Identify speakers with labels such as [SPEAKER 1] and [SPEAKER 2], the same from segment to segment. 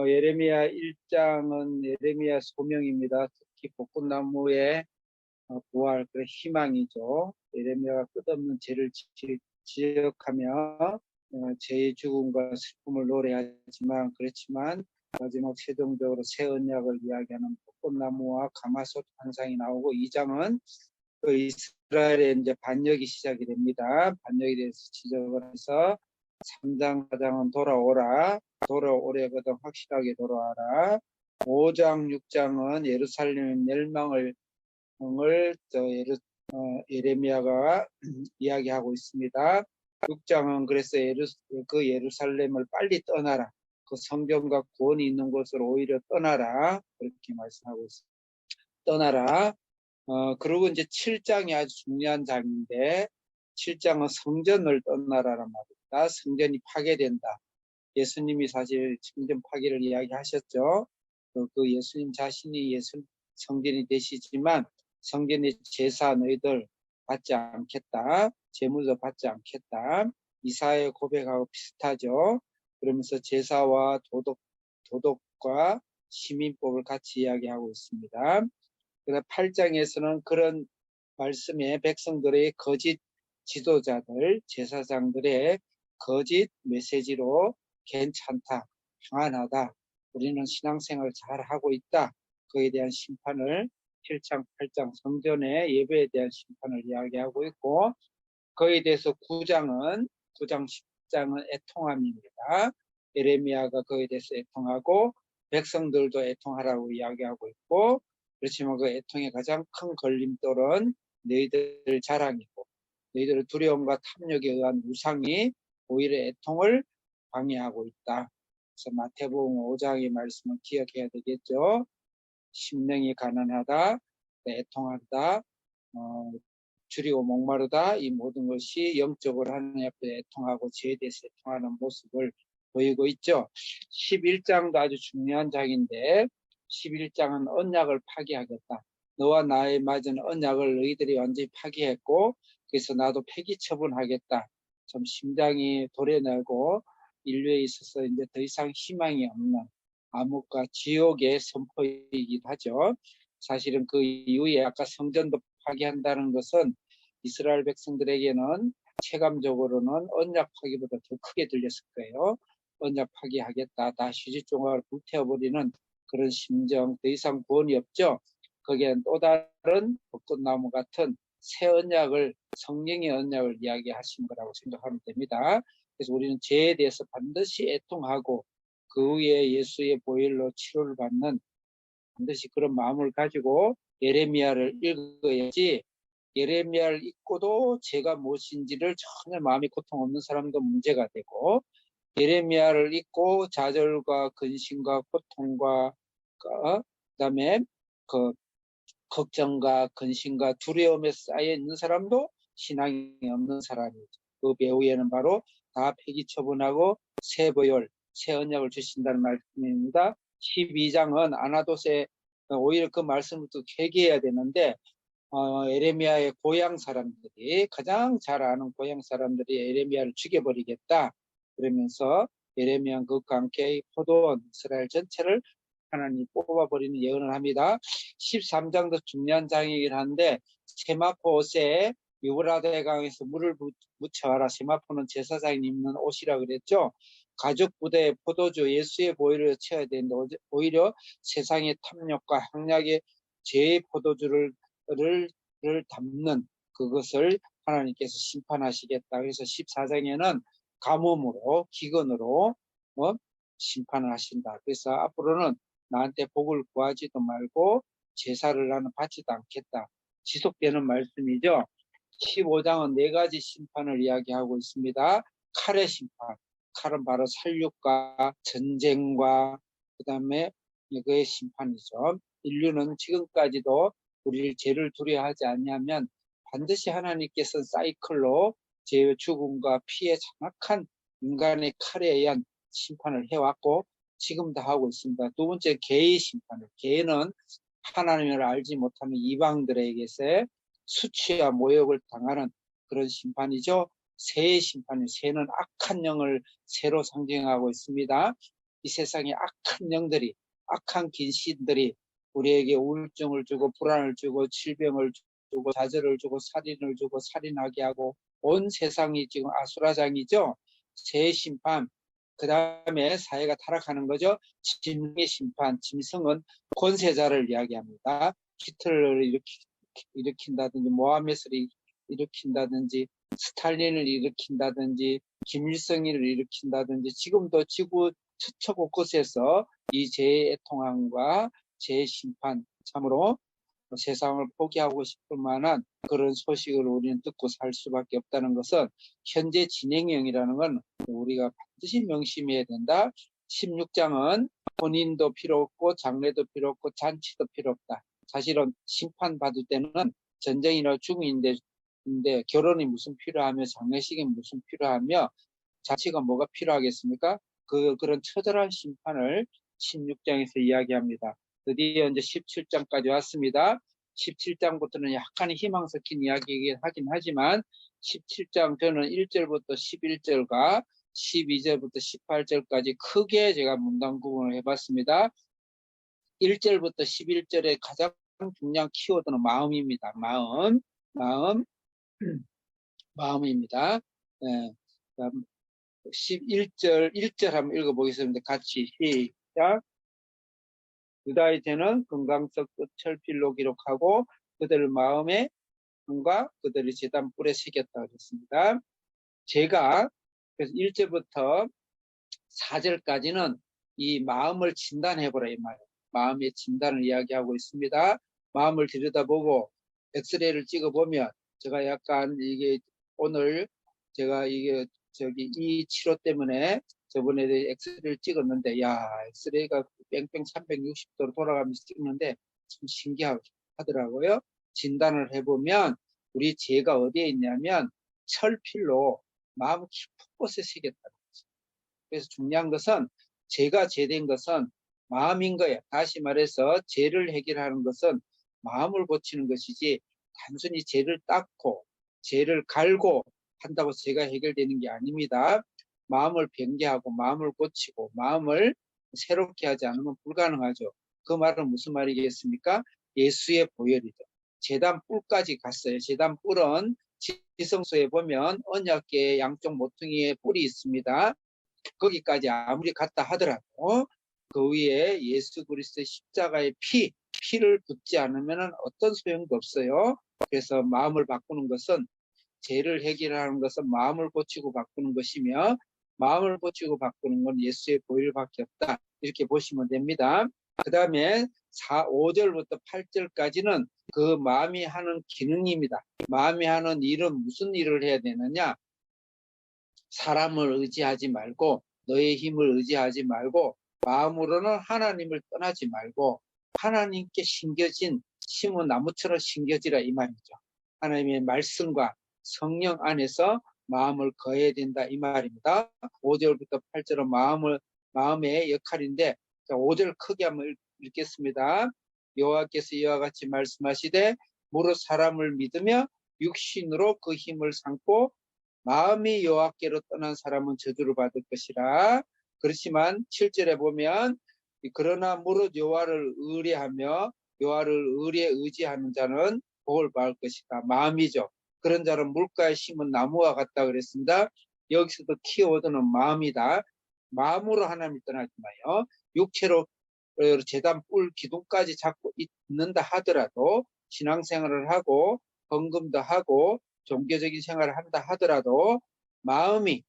[SPEAKER 1] 예레미야 1장은 예레미야 소명입니다. 특히 벚꽃나무의 부활, 그런 희망이죠. 예레미야가 끝없는 죄를 지적하며 죄의 죽음과 슬픔을 노래하지만, 그렇지만 마지막 최종적으로 새 언약을 이야기하는 벚꽃나무와 가마솥 환상이 나오고, 2장은 그 이스라엘의 이제 반역이 시작이 됩니다. 반역에 대해서 지적을 해서 3장, 4장은 돌아오래거든 확실하게 돌아와라. 5장, 6장은 예루살렘 멸망을 예레미야가 이야기하고 있습니다. 6장은 그래서 그 예루살렘을 빨리 떠나라. 그 성경과 구원이 있는 곳으로 오히려 떠나라. 그렇게 말씀하고 있습니다. 떠나라. 그리고 이제 7장이 아주 중요한 장인데, 7장은 성전을 떠나라란 말입니다. 성전이 파괴된다. 예수님이 사실 성전 파괴를 이야기하셨죠. 그 예수님 자신이 성전이 되시지만, 성전의 제사 너희들 받지 않겠다. 제물도 받지 않겠다. 이사야의 고백하고 비슷하죠. 그러면서 제사와 도덕과 시민법을 같이 이야기하고 있습니다. 그래서 8장에서는 그런 말씀에 백성들의 거짓 지도자들, 제사장들의 거짓 메시지로 괜찮다, 평안하다, 우리는 신앙생활 잘하고 있다, 그에 대한 심판을 7장, 8장 성전의 예배에 대한 심판을 이야기하고 있고, 그에 대해서 9장, 10장은 애통함입니다. 예레미야가 그에 대해서 애통하고 백성들도 애통하라고 이야기하고 있고, 그렇지만 그 애통의 가장 큰 걸림돌은 너희들 자랑이고, 너희들의 두려움과 탐욕에 의한 우상이 오히려 애통을 방해하고 있다. 그래서 마태복음 5장의 말씀을 기억해야 되겠죠. 심령이 가난하다, 애통하다, 줄이고 목마르다, 이 모든 것이 영적으로 하나님 앞에 애통하고 죄에 대해서 애통하는 모습을 보이고 있죠. 11장도 아주 중요한 장인데, 11장은 언약을 파기하겠다. 너와 나의 맺은 언약을 너희들이 완전히 파기했고, 그래서 나도 폐기 처분하겠다. 좀 심장이 도려내고 인류에 있어서 이제 더 이상 희망이 없는 암흑과 지옥의 선포이기도 하죠. 사실은 그 이후에 아까 성전도 파기한다는 것은 이스라엘 백성들에게는 체감적으로는 언약 파기보다 더 크게 들렸을 거예요. 언약 파기하겠다. 다 휴지조각을 불태워버리는 그런 심정, 더 이상 구원이 없죠. 거기엔 또 다른 벚꽃나무 같은 새 언약을, 성령의 언약을 이야기하신 거라고 생각하면 됩니다. 그래서 우리는 죄에 대해서 반드시 애통하고 그 후에 예수의 보혈로 치료를 받는 반드시 그런 마음을 가지고 예레미야를 읽어야지, 예레미야를 읽고도 죄가 무엇인지를 전혀 마음이 고통 없는 사람도 문제가 되고, 예레미야를 읽고 좌절과 근심과 고통과 그다음에 그 걱정과 근심과 두려움에 쌓여 있는 사람도 신앙이 없는 사람이죠. 그 배후에는 바로 다 폐기 처분하고 새 보혈, 새 언약을 주신다는 말씀입니다. 12장은 아나돗에 오히려 그 말씀부터 회개해야 되는데, 예레미야의 고향 사람들이, 가장 잘 아는 고향 사람들이 예레미야를 죽여버리겠다 그러면서 예레미야는 그것과 함께 포도원 이스라엘 전체를 하나님이 뽑아버리는 예언을 합니다. 13장도 중요한 장이긴 한데, 세마포 옷에 유브라데 강에서 물을 묻혀와라. 세마포는 제사장이 입는 옷이라 그랬죠. 가죽 부대에 포도주 예수의 보혈을 채워야 되는데, 오히려 세상의 탐욕과 향락의 죄의 포도주를 담는 그것을 하나님께서 심판하시겠다. 그래서 14장에는 가뭄으로, 기근으로 심판을 하신다. 그래서 앞으로는 나한테 복을 구하지도 말고 제사를 나는 받지도 않겠다. 지속되는 말씀이죠. 15장은 4가지 심판을 이야기하고 있습니다. 칼의 심판. 칼은 바로 살육과 전쟁과 그다음에 이거의 심판이죠. 인류는 지금까지도 우리를 죄를 두려워하지 않냐면 반드시 하나님께서 사이클로 죄의 죽음과 피해 장악한 인간의 칼에 의한 심판을 해왔고 지금도 하고 있습니다. 두 번째, 개의 심판을. 개는 하나님을 알지 못하는 이방들에게서 수치와 모욕을 당하는 그런 심판이죠. 새의 심판이, 새는 악한 영을 새로 상징하고 있습니다. 이 세상에 악한 영들이, 악한 귀신들이 우리에게 우울증을 주고 불안을 주고 질병을 주고 좌절을 주고 살인을 주고 살인하게 하고 온 세상이 지금 아수라장이죠. 새 심판, 그 다음에 사회가 타락하는 거죠. 짐승의 심판, 짐승은 권세자를 이야기합니다. 히틀러를 일으킨다든지 모하메스를 일으킨다든지 스탈린을 일으킨다든지 김일성을 일으킨다든지 지금도 지구 처처 곳곳에서 이 재통함과 재심판, 참으로 세상을 포기하고 싶을 만한 그런 소식을 우리는 듣고 살 수밖에 없다는 것은 현재 진행형이라는 건 우리가 반드시 명심해야 된다. 16장은 혼인도 필요 없고 장례도 필요 없고 잔치도 필요 없다. 사실은 심판받을 때는 전쟁이나 죽음인데 결혼이 무슨 필요하며 장례식이 무슨 필요하며 잔치가 뭐가 필요하겠습니까? 그런 처절한 심판을 16장에서 이야기합니다. 드디어 이제 17장까지 왔습니다. 17장부터는 약간의 희망 섞인 이야기이긴 하긴 하지만 17장 저는 1절부터 11절과 12절부터 18절까지 크게 제가 문단 구분을 해봤습니다. 1절부터 11절의 가장 중요한 키워드는 마음입니다. 마음입니다. 네. 1절 한번 읽어보겠습니다. 같이 시작. 유다인들은 건강석 끝철필로 기록하고 그들 마음의 흥과 그들의 제단 뿔에 새겼다 그랬습니다. 제가 그래서 1절부터 4절까지는 이 마음을 진단해보라 이 말이에요. 마음의 진단을 이야기하고 있습니다. 마음을 들여다보고 엑스레이를 찍어보면 제가 약간 이게 오늘 제가 이게 이 치료 때문에 저번에 엑스레이를 찍었는데 야 엑스레이가 뺑뺑 360도로 돌아가면서 찍는데 참 신기하더라고요. 진단을 해보면 우리 죄가 어디에 있냐면 철필로 마음 깊은 곳에 새겼다는 거죠. 그래서 중요한 것은 죄가 죄된 것은 마음인 거예요. 다시 말해서 죄를 해결하는 것은 마음을 고치는 것이지 단순히 죄를 닦고 죄를 갈고 한다고 죄가 해결되는 게 아닙니다. 마음을 변개하고 마음을 고치고 마음을 새롭게 하지 않으면 불가능하죠. 그 말은 무슨 말이겠습니까? 예수의 보혈이죠. 제단 뿔까지 갔어요. 제단 뿔은 지성소에 보면 언약궤의 양쪽 모퉁이에 뿔이 있습니다. 거기까지 아무리 갔다 하더라도 그 위에 예수 그리스도의 십자가의 피를 붓지 않으면 어떤 소용도 없어요. 그래서 마음을 바꾸는 것은 죄를 해결하는 것은 마음을 고치고 바꾸는 것이며 마음을 고치고 바꾸는 건 예수의 보혈밖에 없다. 이렇게 보시면 됩니다. 그 다음에 5절부터 8절까지는 그 마음이 하는 기능입니다. 마음이 하는 일은 무슨 일을 해야 되느냐? 사람을 의지하지 말고 너의 힘을 의지하지 말고 마음으로는 하나님을 떠나지 말고 하나님께 심은 나무처럼 심겨지라 이 말이죠. 하나님의 말씀과 성령 안에서 마음을 거해야 된다 이 말입니다. 5절부터 8절은 마음의 역할인데 5절 크게 한번 읽겠습니다. 여호와께서 이와 같이 말씀하시되 무릇 사람을 믿으며 육신으로 그 힘을 삼고 마음이 여호와께로 떠난 사람은 저주를 받을 것이라. 그렇지만 7절에 보면 그러나 무릇 여호와를 의뢰하며 여호와를 의지하는 자는 복을 받을 것이다. 마음이죠. 그런 자는 물가에 심은 나무와 같다 그랬습니다. 여기서도 키워드는 마음이다. 마음으로 하나님을 떠나지 마요. 육체로 제단 뿔 기둥까지 잡고 있는다 하더라도 신앙생활을 하고 헌금도 하고 종교적인 생활을 한다 하더라도 마음이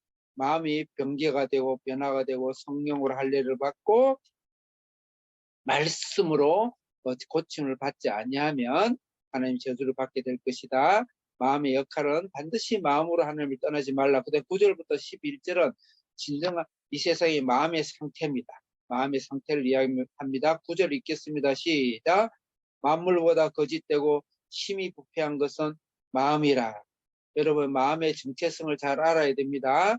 [SPEAKER 1] 변개가 되고 변화가 되고 성령으로 할례를 받고 말씀으로 고침을 받지 아니하면 하나님 저주를 받게 될 것이다. 마음의 역할은 반드시 마음으로 하나님을 떠나지 말라. 그다음 9절부터 11절은 진정한 이 세상의 마음의 상태입니다. 마음의 상태를 이야기합니다. 9절 읽겠습니다. 시작. 만물보다 거짓되고 심히 부패한 것은 마음이라. 여러분 마음의 정체성을 잘 알아야 됩니다.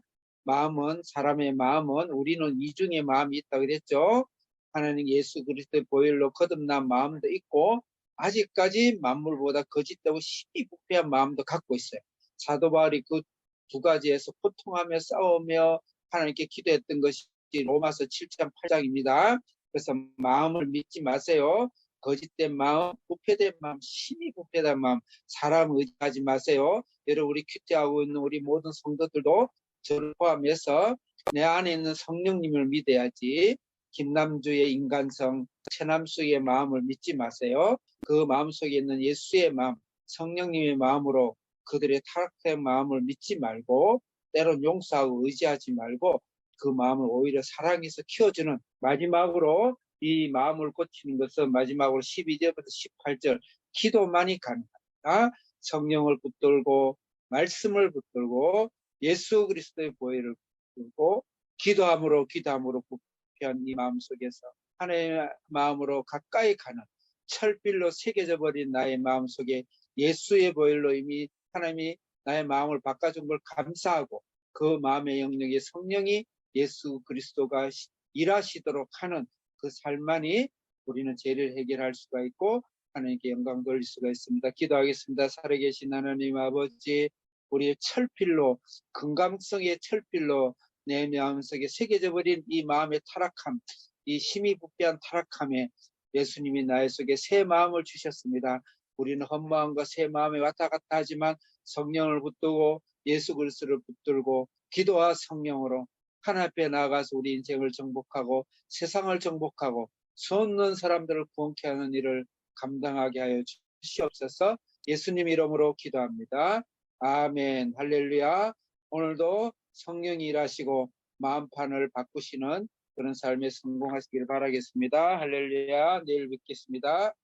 [SPEAKER 1] 사람의 마음은 우리는 이중의 마음이 있다고 그랬죠. 하나님 예수 그리스도의 보혈로 거듭난 마음도 있고 아직까지 만물보다 거짓되고 심히 부패한 마음도 갖고 있어요. 사도 바울이 그 두 가지에서 고통하며 싸우며 하나님께 기도했던 것이 로마서 7장 8장입니다. 그래서 마음을 믿지 마세요. 거짓된 마음, 부패된 마음, 심히 부패된 마음, 사람 의지하지 마세요. 여러분, 우리 큐티하고 있는 우리 모든 성도들도 저를 포함해서 내 안에 있는 성령님을 믿어야지. 김남주의 인간성, 최남수의 마음을 믿지 마세요. 그 마음속에 있는 예수의 마음, 성령님의 마음으로 그들의 타락된 마음을 믿지 말고 때론 용서하고 의지하지 말고 그 마음을 오히려 사랑해서 키워주는, 마지막으로 이 마음을 고치는 것은 마지막으로 12절부터 18절 기도만이 가능합니다. 성령을 붙들고 말씀을 붙들고 예수 그리스도의 보혈을 붙들고 기도함으로 부패한 이 마음 속에서 하나님의 마음으로 가까이 가는, 철빌로 새겨져 버린 나의 마음 속에 예수의 보혈로 이미 하나님이 나의 마음을 바꿔준 걸 감사하고 그 마음의 영역에 성령이 예수 그리스도가 일하시도록 하는 그 삶만이 우리는 죄를 해결할 수가 있고 하나님께 영광 돌릴 수가 있습니다. 기도하겠습니다. 살아계신 하나님 아버지, 우리의 철필로, 건강성의 철필로 내 마음속에 새겨져 버린 이 마음의 타락함, 이 심히 부패한 타락함에 예수님이 나의 속에 새 마음을 주셨습니다. 우리는 헛마음과 새 마음에 왔다 갔다 하지만 성령을 붙들고 예수 그리스도를 붙들고 기도와 성령으로 하나님 앞에 나아가서 우리 인생을 정복하고 세상을 정복하고 수없는 사람들을 구원케 하는 일을 감당하게 하여 주시옵소서. 예수님 이름으로 기도합니다. 아멘. 할렐루야. 오늘도 성령이 일하시고 마음판을 바꾸시는 그런 삶에 성공하시길 바라겠습니다. 할렐루야. 내일 뵙겠습니다.